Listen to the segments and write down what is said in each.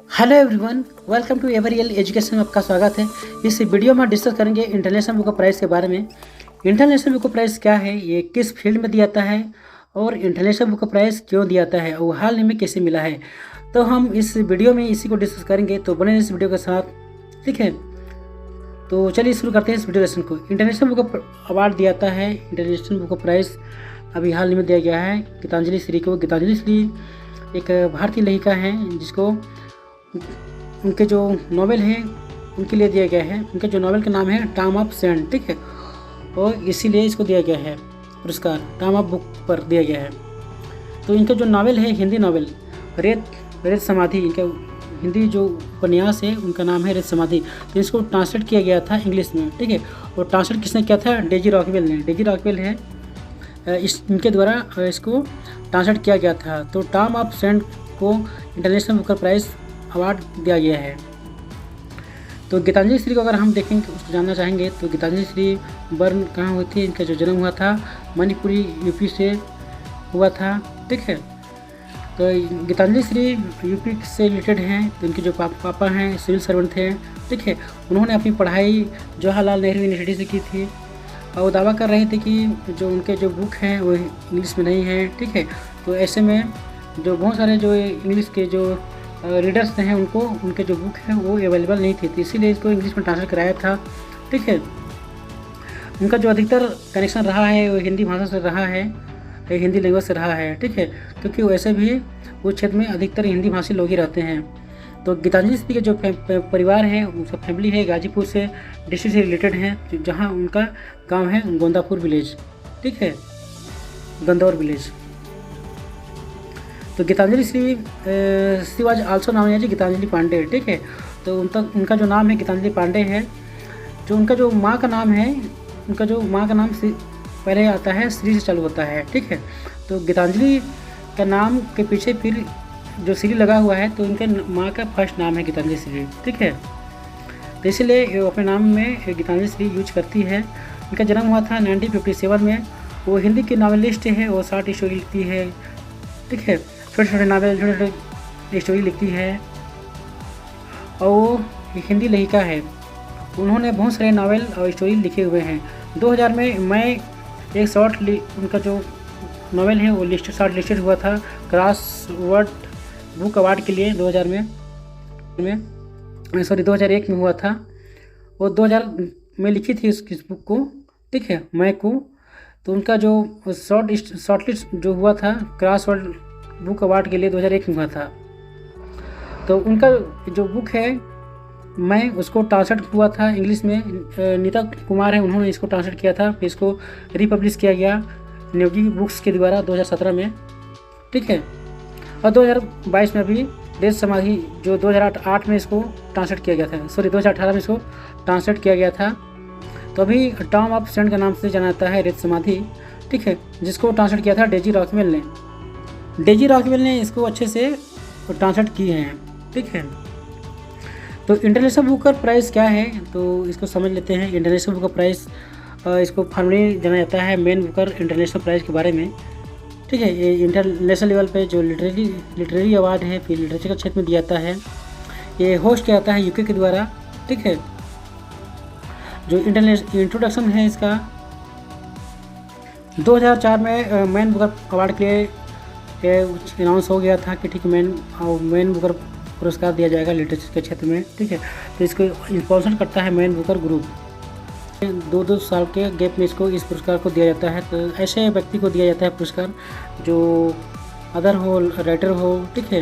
Hello everyone, welcome to Everial education में आपका स्वागत है। इस वीडियो में डिस्कस करेंगे इंटरनेशनल बुक प्राइज़ के बारे में। इंटरनेशनल बुक प्राइज़ क्या है, ये किस फील्ड में दिया जाता है और इंटरनेशनल बुक प्राइज़ क्यों दिया जाता है और हाल ही में कैसे मिला है, तो हम इस वीडियो में इसी को डिस्कस करेंगे। तो बने इस वीडियो के साथ, ठीक है। तो चलिए शुरू करते हैं इस वीडियो लेसन को। इंटरनेशनल बुक अवार्ड दिया जाता है, इंटरनेशनल बुक प्राइज़ अभी हाल ही में दिया गया है गीतांजलि श्री को। गीतांजलि श्री एक भारतीय लेखिका हैं जिसको उनके जो नॉवेल हैं उनके लिए दिया गया है। उनके जो नॉवेल का नाम है टाइम ऑफ सेंड, ठीक है, और इसीलिए इसको दिया गया है पुरस्कार, टाइम ऑफ बुक पर दिया गया है। तो इनका जो नॉवेल है, हिंदी नॉवेल रेत समाधि, इनका हिंदी जो उपन्यास है उनका नाम है रेत समाधि। तो इसको ट्रांसलेट किया गया था इंग्लिश में, ठीक है, और ट्रांसलेट किसने किया था? डेजी रॉकवेल ने। डेजी रॉकवेल है इनके द्वारा इसको ट्रांसलेट किया गया था। तो टाइम ऑफ सेंड को इंटरनेशनल बुकर प्राइज़ अवार्ड दिया गया है। तो गीतांजलि श्री को अगर हम देखेंगे, उसको जानना चाहेंगे, तो गीतांजलि श्री बर्न कहाँ हुई थी? इनका जो जन्म हुआ था मणिपुरी यूपी से हुआ था, ठीक है। तो गीतांजलि श्री यूपी से रिलेटेड हैं। तो इनके जो पापा हैं सिविल सर्वेंट थे, ठीक है। उन्होंने अपनी पढ़ाई जवाहरलाल नेहरू यूनिवर्सिटी से की थी और वो दावा कर रहे थे कि जो उनके जो बुक हैं वो इंग्लिश में नहीं है, ठीक है। तो ऐसे में जो बहुत सारे जो इंग्लिश के जो रीडर्स हैं उनको उनके जो बुक हैं वो अवेलेबल नहीं थी, तो इसीलिए इसको इंग्लिश में ट्रांसलेट कराया था, ठीक है। उनका जो अधिकतर कनेक्शन रहा है वो हिंदी भाषा से रहा है, हिंदी लैंग्वेज से रहा है, ठीक है, क्योंकि वैसे भी उस क्षेत्र में अधिकतर हिंदी भाषी लोग ही रहते हैं। तो गीतांजलि श्री के जो परिवार है, उनका फैमिली है गाजीपुर से डिस्ट्रिक्ट से रिलेटेड हैं, जहाँ उनका गाँव है गोंदापुर विलेज, ठीक है, गंदौर विलेज। तो गीतांजलि श्री वाज आल्सो नाम है जी गीतांजलि पांडे, ठीक है। तो उनका जो नाम है गीतांजलि पांडे है। जो उनका जो माँ का नाम है, उनका जो माँ का नाम पहले आता है श्री से चालू होता है, ठीक है। तो गीतांजलि का नाम के पीछे फिर जो श्री लगा हुआ है, तो उनके माँ का फर्स्ट नाम है गीतांजलि श्री, ठीक है। तो इसलिए अपने नाम में गीतांजलि श्री यूज करती है। उनका जन्म हुआ था 1957 में। वो हिंदी की नॉवेलिस्ट है, वो 60 स्टोरी लिखती है, ठीक है, छोटे छोटे नावल, छोटे छोटे स्टोरी लिखती है और वो हिंदी लेखिका है। उन्होंने बहुत सारे नावल और स्टोरी लिखे हुए हैं। 2000 में मैं एक उनका जो नावल है वो शॉर्ट लिस्टेड हुआ था क्रॉसवर्ड बुक अवार्ड के लिए 2001 में हुआ था। वो 2000 में लिखी थी इस बुक को, ठीक है, मैं को। तो उनका जो शॉर्टलिस्ट जो हुआ था क्रॉसवर्ड बुक अवार्ड के लिए 2001 में हुआ था। तो उनका जो बुक है मैं, उसको ट्रांसलेट हुआ था इंग्लिश में। नीता कुमार है, उन्होंने इसको ट्रांसलेट किया था, फिर इसको रिपब्लिश किया गया न्योगी बुक्स के द्वारा 2017 में, ठीक है। और 2022 में भी रेत समाधि जो 2008 में इसको ट्रांसलेट किया गया था, 2018 में इसको ट्रांसलेट किया गया था। तो अभी टाइम ऑफ सेंड के नाम से जाना जाता है रेत समाधि, ठीक है, जिसको ट्रांसलेट किया था डेजी रॉकवेल ने। डेजी रॉकवेल ने इसको अच्छे से ट्रांसलेट किए हैं, ठीक है। तो इंटरनेशनल बुकर प्राइज़ क्या है, तो इसको समझ लेते हैं। इंटरनेशनल बुकर प्राइज़ इसको फॉर्मली जाना जाता है मैन बुकर इंटरनेशनल प्राइज़ के बारे में, ठीक है। ये इंटरनेशनल लेवल पे जो लिटरेरी अवार्ड है, फिर लिटरेचर के क्षेत्र में दिया जाता है। ये होस्ट किया जाता है यूके के द्वारा, ठीक है। जो इंट्रोडक्शन है इसका 2004 में मैन बुकर अवार्ड के लिए अनाउंस हो गया था कि ठीक है मैन बुकर पुरस्कार दिया जाएगा लिटरेचर के क्षेत्र में, ठीक है। तो इसको स्पॉन्सर करता है मैन बुकर ग्रुप। 2 साल के गैप में इसको इस पुरस्कार को दिया जाता है। तो ऐसे व्यक्ति को दिया जाता है पुरस्कार जो अदर हो, राइटर हो, ठीक है,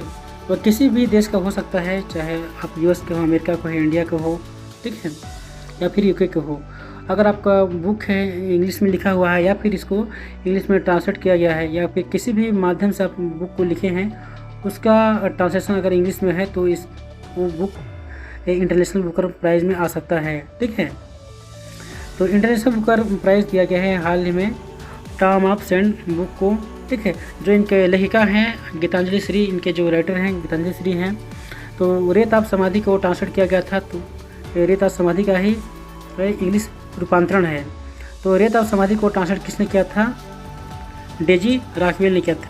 वो किसी भी देश का हो सकता है, चाहे आप यूएस के हो, अमेरिका का हो, इंडिया का हो, ठीक है, या फिर यूके का हो। अगर आपका बुक है इंग्लिश में लिखा हुआ है या फिर इसको इंग्लिश में ट्रांसलेट किया गया है या फिर किसी भी माध्यम से आप बुक को लिखे हैं, उसका ट्रांसलेशन अगर इंग्लिश में है तो वो बुक इंटरनेशनल बुकर प्राइज़ में आ सकता है, ठीक है। तो इंटरनेशनल बुकर प्राइज़ दिया गया है हाल ही में टाइम ऑफ सेंड बुक को, ठीक है। जो इनके लेखिका हैं गीतांजलि श्री, इनके जो राइटर हैं गीतांजलि श्री हैं। तो रेत ऑफ समाधि को ट्रांसलेट किया गया था, तो रेत ऑफ समाधि का ही इंग्लिश रूपांतरण है। तो रेत ऑफ समाधि को ट्रांसलेट किसने किया था? डेजी रॉकवेल ने किया था।